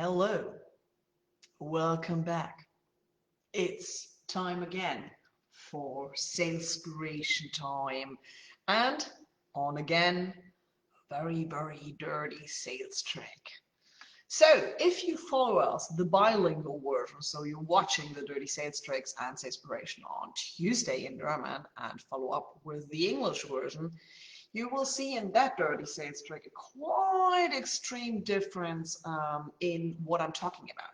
Hello, welcome back. It's time again for Salespiration time and on again, very, very dirty sales trick. So, if you follow us, the bilingual version, so you're watching the Dirty Sales Tricks and Salespiration on Tuesday in German and follow up with the English version, you will see in that dirty sales trick a quite extreme difference in what I'm talking about.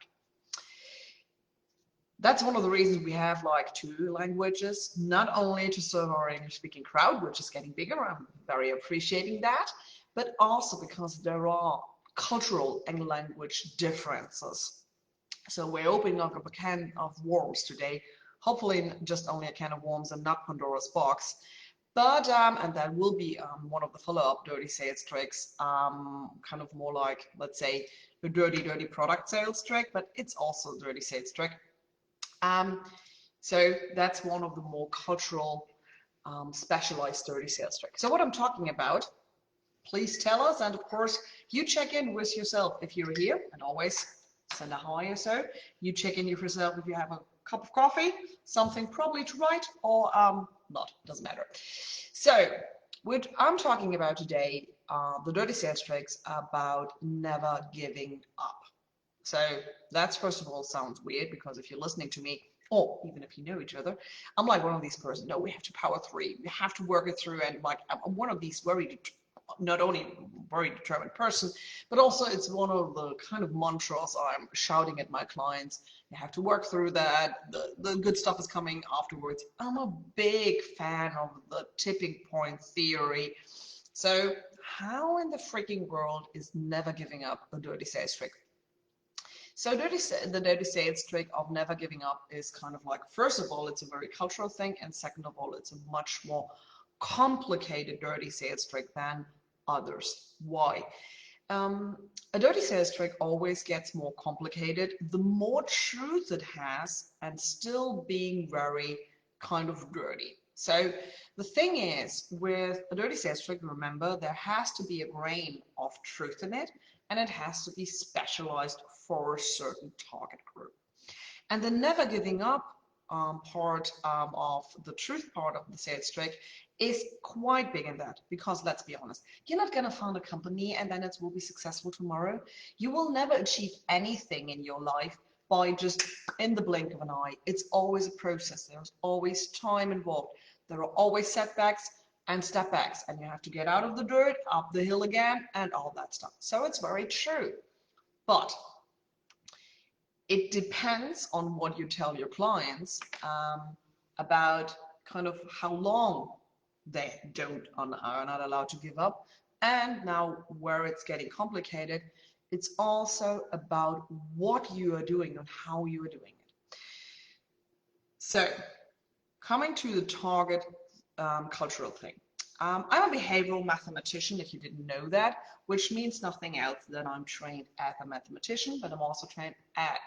That's one of the reasons we have like two languages, not only to serve our English speaking crowd, which is getting bigger, I'm very appreciating that, but also because there are cultural and language differences. So we're opening up a can of worms today, hopefully just only a can of worms and not Pandora's box. But, and that will be one of the follow-up dirty sales tricks, kind of more like, let's say, the dirty product sales trick, but it's also a dirty sales trick. Um, so that's one of the more cultural, specialized dirty sales tricks. So what I'm talking about, please tell us. And of course, you check in with yourself if you're here, and always send a hi or so. You check in with yourself if you have a cup of coffee, something probably to write, or not, doesn't matter. So, what I'm talking about today are the dirty sales tricks about never giving up. So that's first of all sounds weird because if you're listening to me, or even if you know each other, I'm like one of these persons. No, we have to power through. We have to work it through, and like I'm one of these very not only very determined person, but also it's one of the kind of mantras I'm shouting at my clients. You have to work through that. The good stuff is coming afterwards. I'm a big fan of the tipping point theory. So how in the freaking world is never giving up a dirty sales trick? So the dirty sales trick of never giving up is kind of like, first of all, it's a very cultural thing, and second of all, it's a much more complicated dirty sales trick than others. Why? A dirty sales trick always gets more complicated the more truth it has and still being very kind of dirty. So the thing is, with a dirty sales trick, remember, there has to be a grain of truth in it, and it has to be specialized for a certain target group. And the never giving up part of the truth part of the sales trick is quite big in that, because let's be honest, you're not going to found a company and then it will be successful tomorrow. You will never achieve anything in your life by just in the blink of an eye. It's always a process. There's always time involved. There are always setbacks and step backs, and you have to get out of the dirt, up the hill again, and all that stuff. So it's very true. But it depends on what you tell your clients about kind of how long they are not allowed to give up. And now where it's getting complicated, it's also about what you are doing and how you are doing it. So coming to the target cultural thing. I'm a behavioral mathematician, if you didn't know that, which means nothing else than I'm trained as a mathematician, but I'm also trained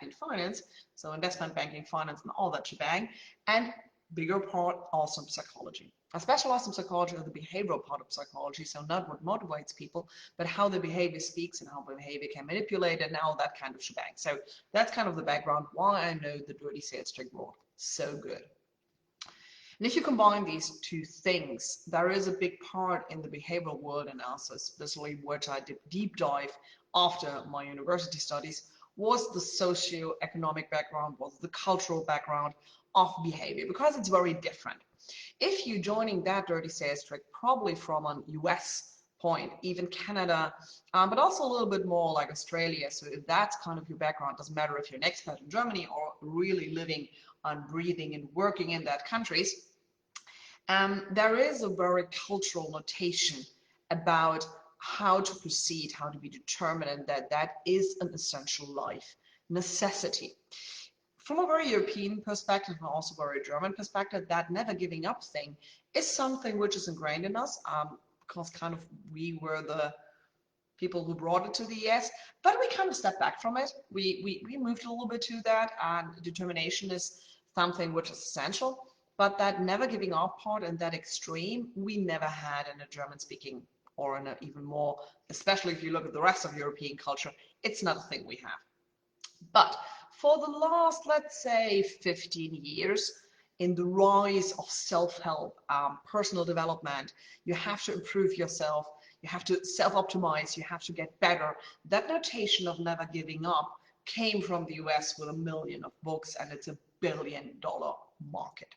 in finance, so investment banking, finance, and all that shebang, and bigger part also in psychology. I specialize in psychology, or the behavioral part of psychology, so not what motivates people, but how the behavior speaks and how the behavior can manipulate and all that kind of shebang. So that's kind of the background why I know the dirty sales trick world so good. And if you combine these two things, there is a big part in the behavioral world, and also especially what I did deep dive after my university studies, was the socio-economic background, was the cultural background of behavior, because it's very different. If you're joining that dirty sales trick, probably from an US point, even Canada, but also a little bit more like Australia. So if that's kind of your background, doesn't matter if you're an expat in Germany or really living and breathing and working in that countries, there is a very cultural notation about how to proceed, how to be determined, and that is an essential life necessity. From a very European perspective and also very German perspective, that never giving up thing is something which is ingrained in us, because kind of we were the people who brought it to the ES, but we kind of stepped back from it. We moved a little bit to that, and determination is something which is essential. But that never giving up part and that extreme, we never had in a German speaking, or in a even more, especially if you look at the rest of European culture, it's not a thing we have. But for the last, let's say, 15 years, in the rise of self-help, personal development, you have to improve yourself, you have to self-optimize, you have to get better. That notation of never giving up came from the US with 1 million of books, and it's $1 billion market.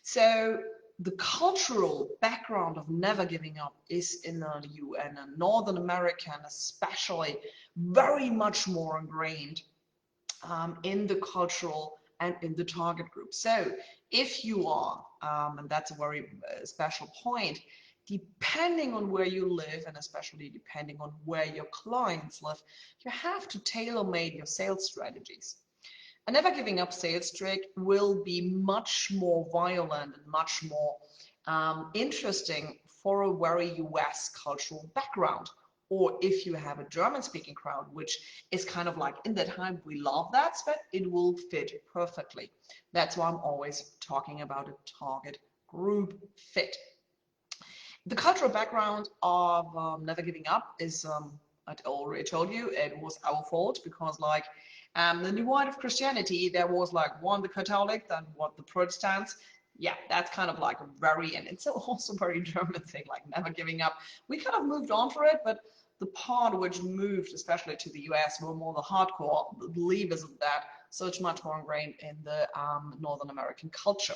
So the cultural background of never giving up is in the UN and Northern America, and especially very much more ingrained in the cultural and in the target group. So if you are, and that's a very special point, depending on where you live and especially depending on where your clients live, you have to tailor-made your sales strategies. A never giving up sales trick will be much more violent and much more interesting for a very US cultural background. Or if you have a German speaking crowd, which is kind of like in that time, we love that, but it will fit perfectly. That's why I'm always talking about a target group fit. The cultural background of never giving up is, I already told you, it was our fault because like the new wide of Christianity, there was like one, the Catholic, then what, the Protestants. Yeah, that's kind of like a very, and it's also very German thing, like never giving up. We kind of moved on for it, but the part which moved, especially to the US, were more the hardcore believers of that, so it's much more ingrained in the Northern American culture.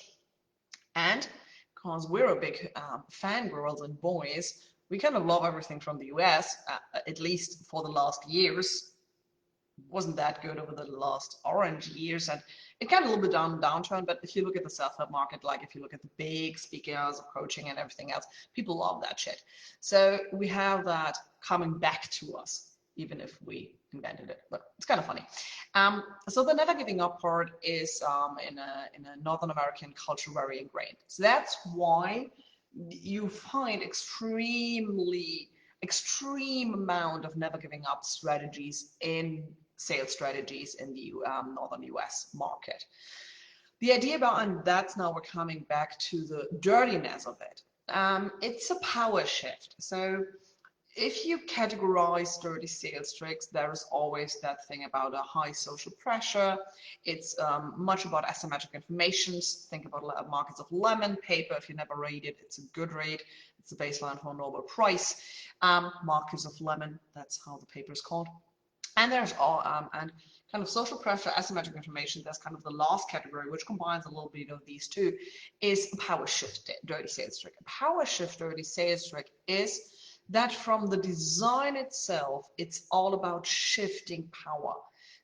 And because we're a big fan, girls and boys, we kind of love everything from the US, at least for the last years. Wasn't that good over the last orange years, and it got a little bit downturn. But if you look at the self-help market, like if you look at the big speakers of coaching and everything else, people love that shit. So we have that coming back to us, even if we invented it, but it's kind of funny. So the never giving up part is in a Northern American culture very ingrained. So that's why you find extreme amount of never giving up strategies in sales strategies in the Northern US market. The idea about, and that's now we're coming back to the dirtiness of it. It's a power shift. So if you categorize dirty sales tricks, there is always that thing about a high social pressure. It's much about asymmetric informations. Think about markets of lemon paper. If you never read it, it's a good read. It's the baseline for a Nobel Prize. Markets of lemon, that's how the paper is called. And there's all, and kind of social pressure, asymmetric information, that's kind of the last category, which combines a little bit of these two, is power shift dirty sales trick. A power shift dirty sales trick is that from the design itself, it's all about shifting power.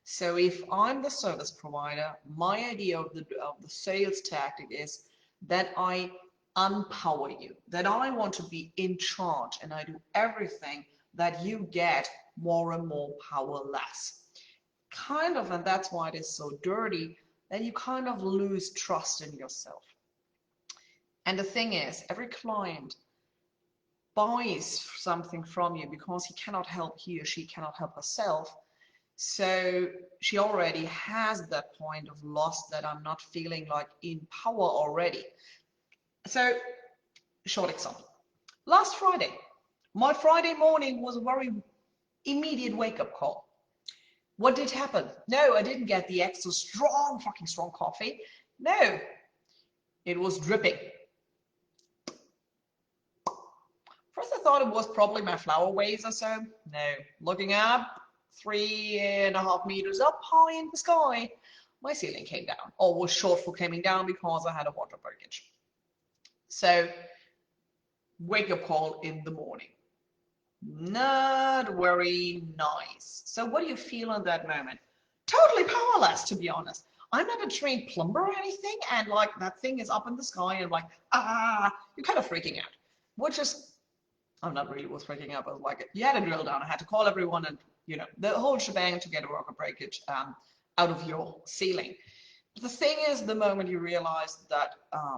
So if I'm the service provider, my idea of the sales tactic is that I unpower you, that I want to be in charge and I do everything that you get more and more powerless. Kind of, and that's why it is so dirty, that you kind of lose trust in yourself. And the thing is, every client buys something from you because he or she cannot help herself. So she already has that point of loss, that I'm not feeling like in power already. So, short example. Last Friday, my Friday morning was a very immediate wake-up call. What did happen? No, I didn't get the extra fucking strong coffee. No, it was dripping. First I thought it was probably my flower vase or so. No, looking up, 3.5 meters up high in the sky, my ceiling came down, or was short for coming down because I had a water breakage. So, wake up call in the morning. Not very nice. So what do you feel in that moment? Totally powerless, to be honest. I'm not a trained plumber or anything, and like that thing is up in the sky, and like, you're kind of freaking out. Which is, I'm not really was freaking out, but like, you had a drill down. I had to call everyone, and the whole shebang to get a rocker breakage out of your ceiling. But the thing is, the moment you realize that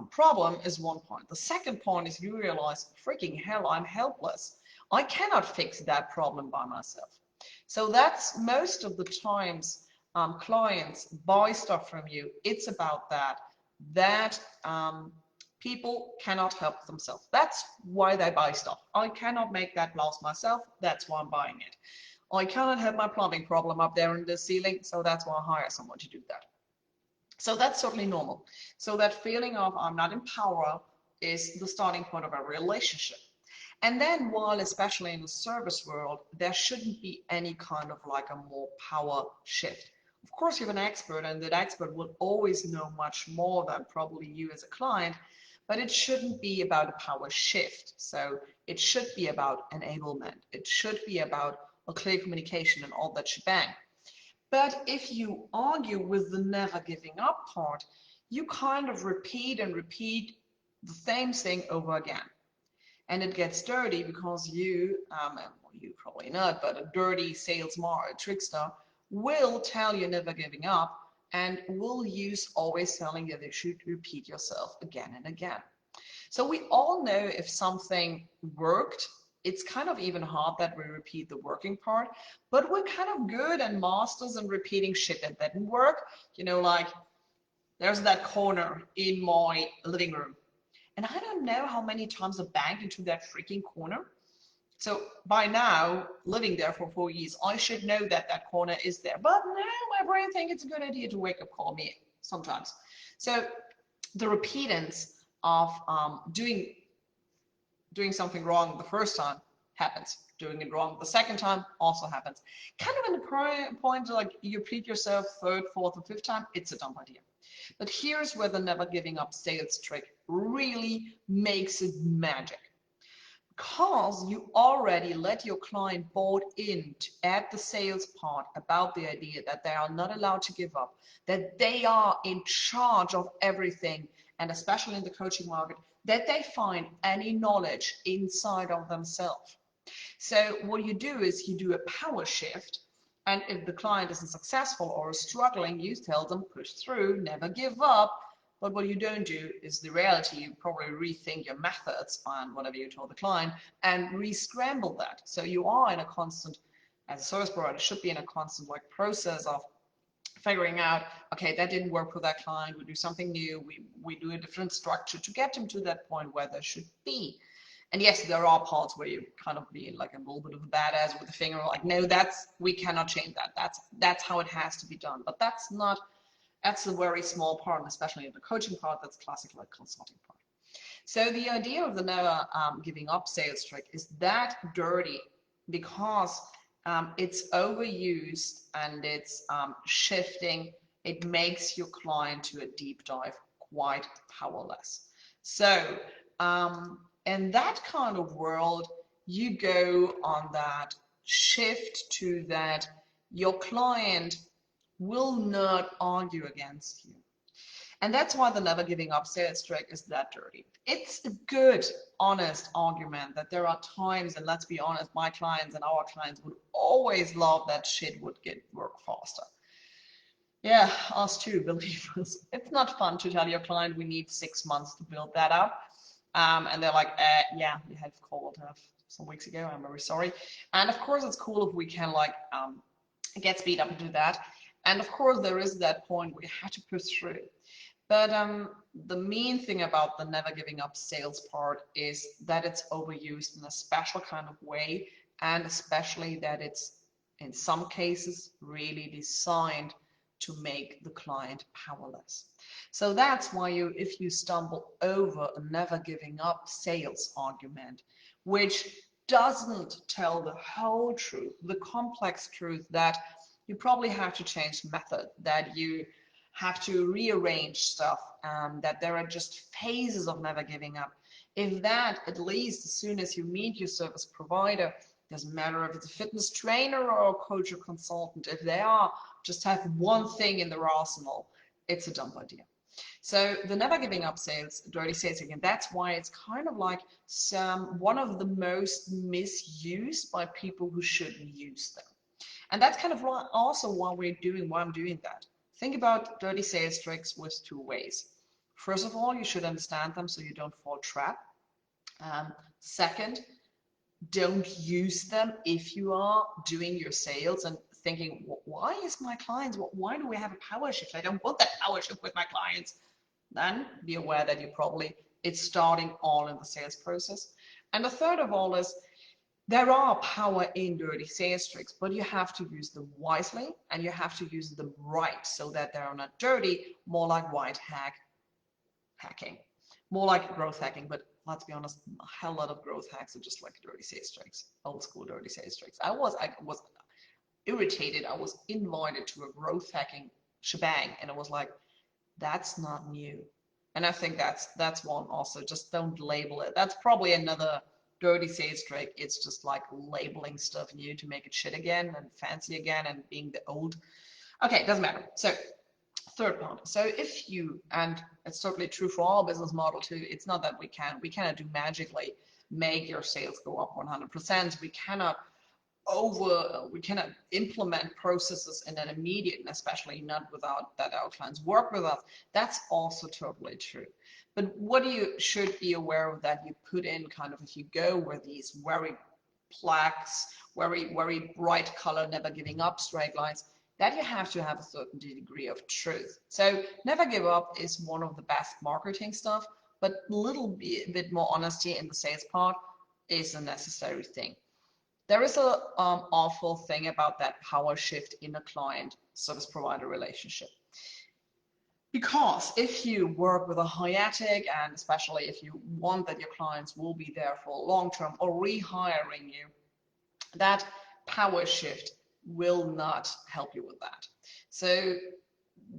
problem is one point. The second point is you realize, freaking hell, I'm helpless. I cannot fix that problem by myself. So that's most of the times clients buy stuff from you. It's about that people cannot help themselves. That's why they buy stuff. I cannot make that blouse myself. That's why I'm buying it. I cannot have my plumbing problem up there in the ceiling, so that's why I hire someone to do that. So that's certainly normal. So that feeling of I'm not in power is the starting point of a relationship. And then while especially in the service world, there shouldn't be any kind of like a more power shift. Of course, you have an expert and that expert will always know much more than probably you as a client, but it shouldn't be about a power shift. So it should be about enablement. It should be about a clear communication and all that shebang. But if you argue with the never giving up part, you kind of repeat and repeat the same thing over again. And it gets dirty because you, well, you probably not, but a dirty sales trickster will tell you never giving up and will use always telling you that you should repeat yourself again and again. So we all know if something worked, it's kind of even hard that we repeat the working part, but we're kind of good and masters in repeating shit that didn't work. You know, like there's that corner in my living room. And I don't know how many times I banged into that freaking corner. So by now, living there for 4 years, I should know that that corner is there. But now my brain thinks it's a good idea to wake up call me sometimes. So the repeatance of doing something wrong the first time happens. Doing it wrong the second time also happens. Kind of in the point like you repeat yourself third, fourth, or fifth time, it's a dumb idea. But here's where the never giving up sales trick really makes it magic. Because you already let your client bought in to add the sales part about the idea that they are not allowed to give up, that they are in charge of everything, and especially in the coaching market, that they find any knowledge inside of themselves. So what you do is you do a power shift, and if the client isn't successful or is struggling, you tell them push through, never give up. But what you don't do is the reality. You probably rethink your methods on whatever you told the client and re-scramble that. So you are in a constant, as a service provider, should be in a constant like process of figuring out, okay, that didn't work for that client. We do something new. We do a different structure to get them to that point where they should be. And yes, there are parts where you kind of be like a little bit of a badass with the finger, like, no, we cannot change that. That's how it has to be done. But that's a very small part, and especially in the coaching part, that's classic like consulting part. So the idea of the never giving up sales trick is that dirty because it's overused and it's shifting. It makes your client to a deep dive quite powerless. So in that kind of world, you go on that shift to that your client will not argue against you. And that's why the never giving up sales trick is that dirty. It's a good, honest argument that there are times, and let's be honest, my clients and our clients would always love that shit would get work faster. Yeah, us too, believe us. It's not fun to tell your client we need 6 months to build that up. And they're like, yeah, we have called some weeks ago. I'm very sorry. And of course, it's cool if we can like get speed up and do that. And of course, there is that point where you have to push through. But the main thing about the never giving up sales part is that it's overused in a special kind of way, and especially that it's in some cases really designed to make the client powerless. So that's why if you stumble over a never giving up sales argument, which doesn't tell the whole truth, the complex truth that you probably have to change method, that you have to rearrange stuff, that there are just phases of never giving up. If that, at least as soon as you meet your service provider, doesn't matter if it's a fitness trainer or a coach or consultant, if they are just have one thing in their arsenal, it's a dumb idea. So the never giving up sales, dirty sales again, that's why it's kind of like one of the most misused by people who shouldn't use them. And that's kind of also why I'm doing that. Think about dirty sales tricks with two ways. First of all, you should understand them so you don't fall trap. Second, don't use them if you are doing your sales and thinking, why is my clients, why do we have a power shift? I don't want that power shift with my clients. Then be aware that it's starting all in the sales process. And the third of all is There are power in dirty sales tricks, but you have to use them wisely and you have to use them right so that they're not dirty, more like white hacking, more like growth hacking. But let's be honest, a hell lot of growth hacks are just like dirty sales tricks, old school dirty sales tricks. I was irritated. I was invited to a growth hacking shebang, and it was like, that's not new. And I think that's one also. Just don't label it. That's probably another dirty sales trick. It's just like labeling stuff new to make it shit again and fancy again and being the old. Okay, it doesn't matter. So third point. So if you, and it's totally true for our business model too, it's not that we cannot do magically make your sales go up 100%. We cannot implement processes in an immediate, and especially not without that our clients work with us. That's also totally true. But what you should be aware of, that you put in kind of, if you go with these very plaques, very bright color, never giving up straight lines, that you have to have a certain degree of truth. So never give up is one of the best marketing stuff, but a little bit more honesty in the sales part is a necessary thing. There is a awful thing about that power shift in a client service provider relationship. Because if you work with a hiatic, and especially if you want that your clients will be there for long term or rehiring you, that power shift will not help you with that. So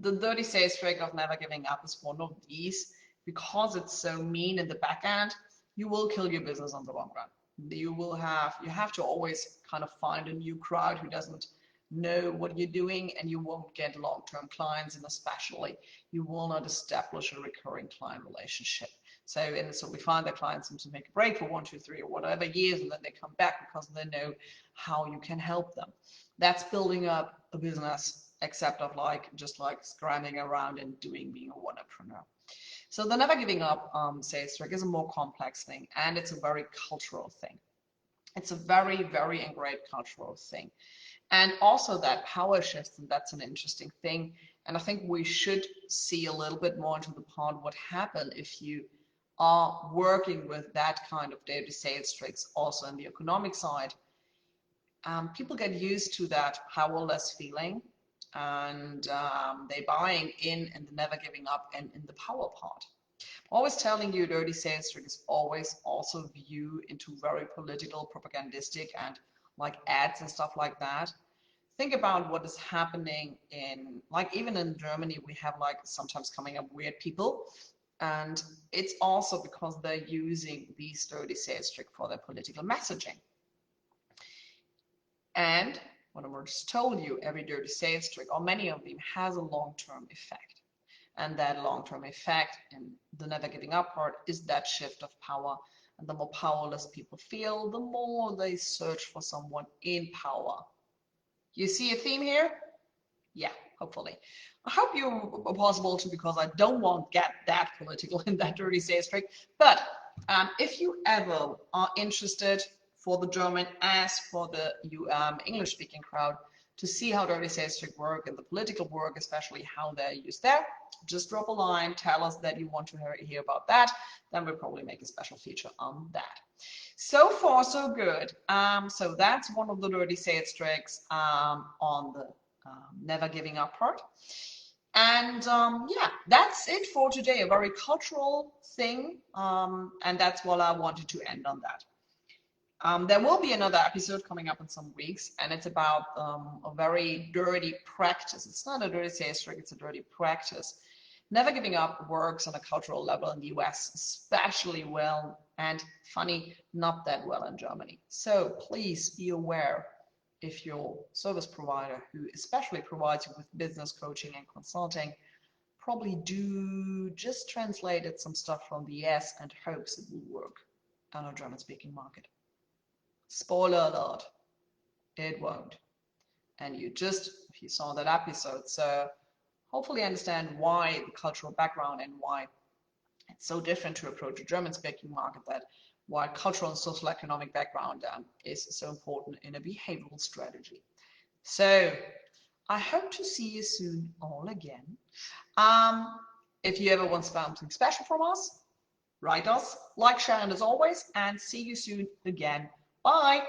the dirty sales trick of never giving up is one of these. Because it's so mean in the back end, you will kill your business on the long run. You have to always kind of find a new crowd who doesn't know what you're doing, and you won't get long-term clients, and especially you will not establish a recurring client relationship. So we find that clients seem to make a break for 1, 2, 3 or whatever years, and then they come back because they know how you can help them. That's building up a business, except of just like scrambling around and being a one-entrepreneur. So the never giving up sales trick is a more complex thing, and it's a very cultural thing. It's a very, very ingrained cultural thing. And also that power shifts, and that's an interesting thing. And I think we should see a little bit more into the part what happened if you are working with that kind of dirty sales tricks also on the economic side. People get used to that powerless feeling, and they buying in and the never giving up and in the power part. Always telling you dirty sales trick is always also view into very political, propagandistic, and like ads and stuff like that. Think about what is happening in, like, even in Germany, we have like sometimes coming up weird people, and it's also because they're using these dirty sales trick for their political messaging. And what I just told you, every dirty sales trick, or many of them, has a long-term effect. And that long-term effect in the never giving up part is that shift of power. And the more powerless people feel, the more they search for someone in power. You see a theme here? Yeah, hopefully. I hope you are possible to, because I don't want to get that political in that dirty sales trick. But if you ever are interested, for the German as for the English-speaking crowd, to see how dirty sales trick work and the political work, especially how they're used there, just drop a line, tell us that you want to hear about that. Then we'll probably make a special feature on that. So far, so good. So that's one of the dirty sales tricks on the never giving up part. And yeah, that's it for today. A very cultural thing, and that's what I wanted to end on that. There will be another episode coming up in some weeks, and it's about a very dirty practice. It's not a dirty sales trick, it's a dirty practice. Never giving up works on a cultural level in the US, especially well, and funny, not that well in Germany. So please be aware, if your service provider, who especially provides you with business coaching and consulting, probably do just translated some stuff from the US and hopes it will work on a German-speaking market. Spoiler alert, it won't. And you just, if you saw that episode, so hopefully understand why the cultural background and why it's so different to approach a German-speaking market, that why cultural and social economic background is so important in a behavioral strategy. So I hope to see you soon all again. If you ever want something special from us, write us, like, share, and as always, and see you soon again. Bye.